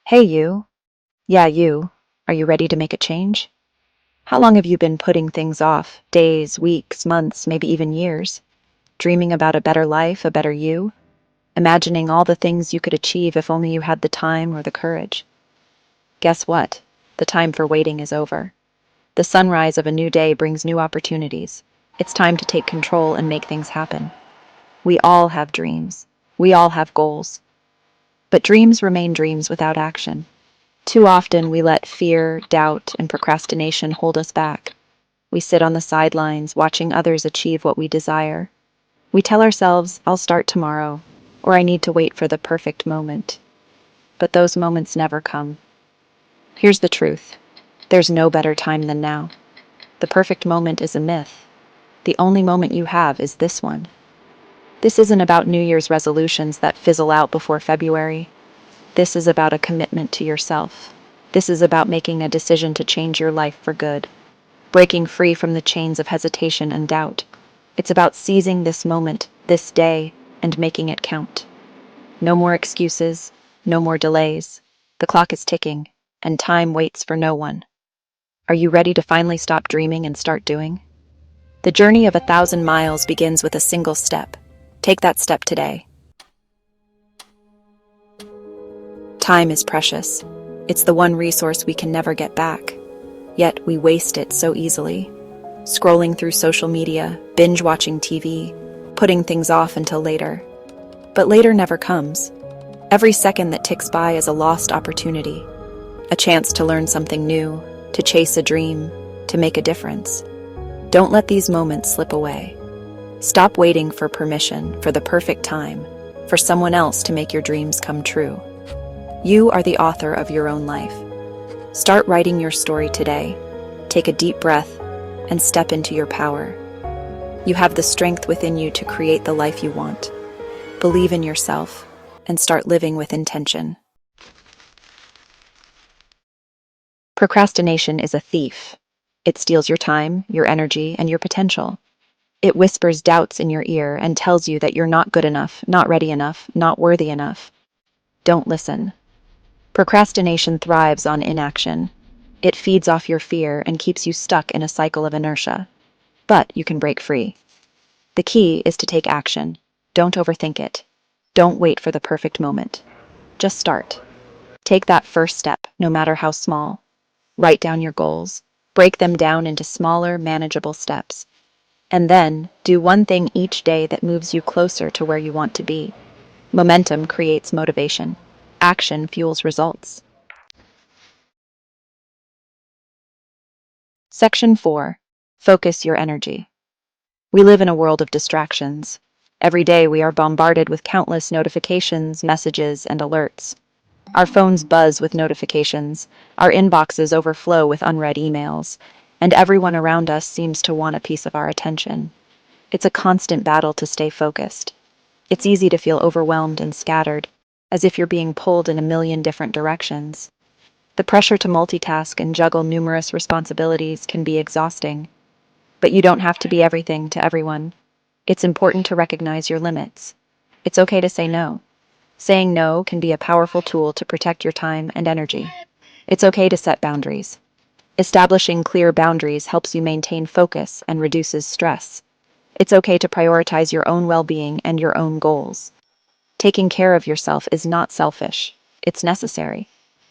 Hey, you. Yeah, you. Are you ready to make a change? How long have you been putting things off? Days, weeks, months, maybe even years? Dreaming about a better life, a better you? Imagining all the things you could achieve if only you had the time or the courage? Guess what? The time for waiting is over. The sunrise of a new day brings new opportunities. It's time to take control and make things happen. We all have dreams. We all have goals. But dreams remain dreams without action. Too often we let fear, doubt, and procrastination hold us back. We sit on the sidelines, watching others achieve what we desire. We tell ourselves, I'll start tomorrow, or I need to wait for the perfect moment. But those moments never come. Here's the truth. There's no better time than now. The perfect moment is a myth. The only moment you have is this one. This isn't about New Year's resolutions that fizzle out before February. This is about a commitment to yourself. This is about making a decision to change your life for good, breaking free from the chains of hesitation and doubt. It's about seizing this moment, this day, and making it count. No more excuses, no more delays. The clock is ticking, and time waits for no one. Are you ready to finally stop dreaming and start doing? The journey of 1,000 miles begins with a single step. Take that step today. Time is precious. It's the one resource we can never get back. Yet we waste it so easily. Scrolling through social media, binge-watching TV, putting things off until later. But later never comes. Every second that ticks by is a lost opportunity. A chance to learn something new, to chase a dream, to make a difference. Don't let these moments slip away. Stop waiting for permission, for the perfect time, for someone else to make your dreams come true. You are the author of your own life. Start writing your story today. Take a deep breath and step into your power. You have the strength within you to create the life you want. Believe in yourself and start living with intention. Procrastination is a thief. It steals your time, your energy, and your potential. It whispers doubts in your ear and tells you that you're not good enough, not ready enough, not worthy enough. Don't listen. Procrastination thrives on inaction. It feeds off your fear and keeps you stuck in a cycle of inertia. But you can break free. The key is to take action. Don't overthink it. Don't wait for the perfect moment. Just start. Take that first step, no matter how small. Write down your goals. Break them down into smaller, manageable steps. And then, do one thing each day that moves you closer to where you want to be. Momentum creates motivation. Action fuels results. Section 4. Focus your energy. We live in a world of distractions. Every day we are bombarded with countless notifications, messages, and alerts. Our phones buzz with notifications, our inboxes overflow with unread emails, and everyone around us seems to want a piece of our attention. It's a constant battle to stay focused. It's easy to feel overwhelmed and scattered, as if you're being pulled in a million different directions. The pressure to multitask and juggle numerous responsibilities can be exhausting. But you don't have to be everything to everyone. It's important to recognize your limits. It's okay to say no. Saying no can be a powerful tool to protect your time and energy. It's okay to set boundaries. Establishing clear boundaries helps you maintain focus and reduces stress. It's okay to prioritize your own well-being and your own goals. Taking care of yourself is not selfish. It's necessary.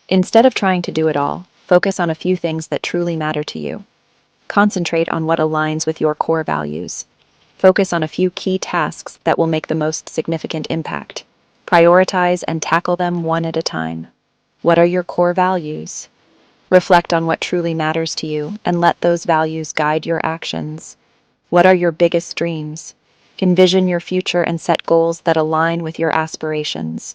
Instead of trying to do it all, focus on a few things that truly matter to you. Concentrate on what aligns with your core values. Focus on a few key tasks that will make the most significant impact. Prioritize and tackle them one at a time. What are your core values? Reflect on what truly matters to you and let those values guide your actions. What are your biggest dreams? Envision your future and set goals that align with your aspirations.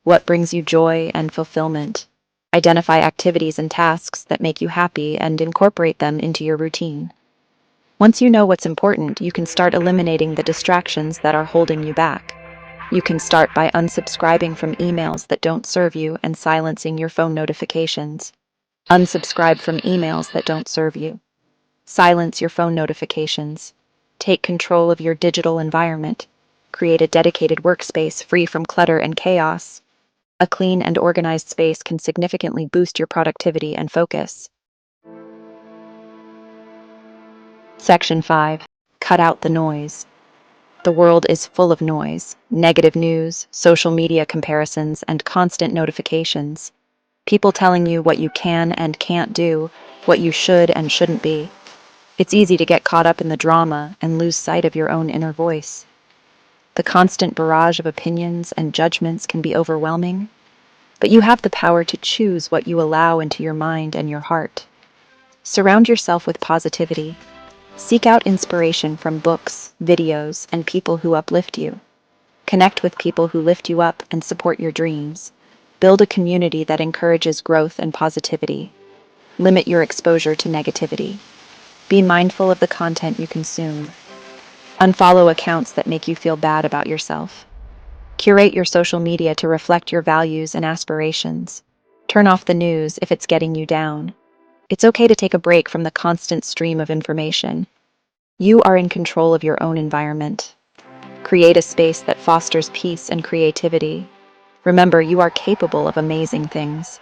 What brings you joy and fulfillment? Identify activities and tasks that make you happy and incorporate them into your routine. Once you know what's important, you can start eliminating the distractions that are holding you back. You can start by unsubscribing from emails that don't serve you and silencing your phone notifications. Unsubscribe from emails that don't serve you. Silence your phone notifications. Take control of your digital environment. Create a dedicated workspace free from clutter and chaos. A clean and organized space can significantly boost your productivity and focus. Section 5. Cut out the noise. The world is full of noise, negative news, social media comparisons, and constant notifications. People telling you what you can and can't do, what you should and shouldn't be. It's easy to get caught up in the drama and lose sight of your own inner voice. The constant barrage of opinions and judgments can be overwhelming, but you have the power to choose what you allow into your mind and your heart. Surround yourself with positivity. Seek out inspiration from books, videos, and people who uplift you. Connect with people who lift you up and support your dreams. Build a community that encourages growth and positivity. Limit your exposure to negativity. Be mindful of the content you consume. Unfollow accounts that make you feel bad about yourself. Curate your social media to reflect your values and aspirations. Turn off the news if it's getting you down. It's okay to take a break from the constant stream of information. You are in control of your own environment. Create a space that fosters peace and creativity. Remember, you are capable of amazing things.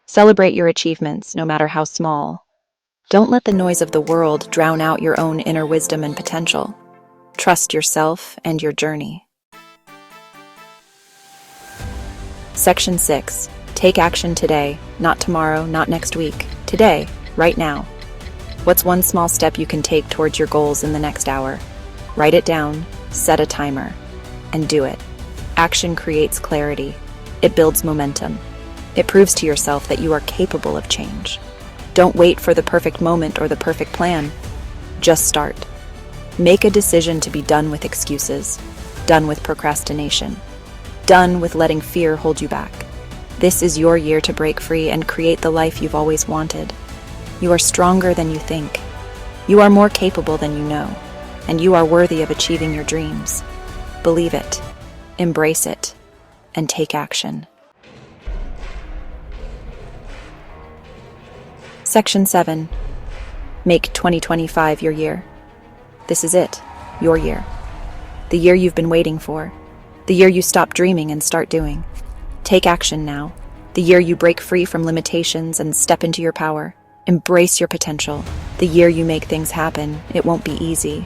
Celebrate your achievements, no matter how small. Don't let the noise of the world drown out your own inner wisdom and potential. Trust yourself and your journey. Section 6. Take action today, not tomorrow, not next week. Today, right now. What's one small step you can take towards your goals in the next hour? Write it down, set a timer, and do it. Action creates clarity. It builds momentum. It proves to yourself that you are capable of change. Don't wait for the perfect moment or the perfect plan. Just start. Make a decision to be done with excuses, done with procrastination, done with letting fear hold you back. This is your year to break free and create the life you've always wanted. You are stronger than you think. You are more capable than you know, and you are worthy of achieving your dreams. Believe it, embrace it, and take action. Section 7. Make 2025 your year. This is it, your year. The year you've been waiting for. The year you stop dreaming and start doing. Take action now. The year you break free from limitations and step into your power. Embrace your potential. The year you make things happen. It won't be easy.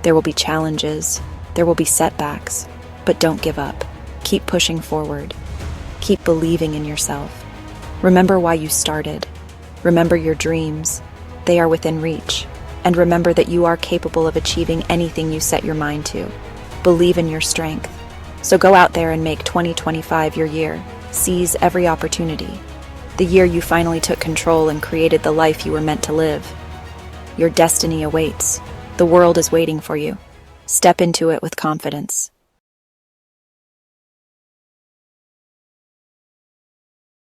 There will be challenges. There will be setbacks. But don't give up. Keep pushing forward. Keep believing in yourself. Remember why you started. Remember your dreams. They are within reach. And remember that you are capable of achieving anything you set your mind to. Believe in your strength. So go out there and make 2025 your year. Seize every opportunity. The year you finally took control and created the life you were meant to live. Your destiny awaits. The world is waiting for you. Step into it with confidence.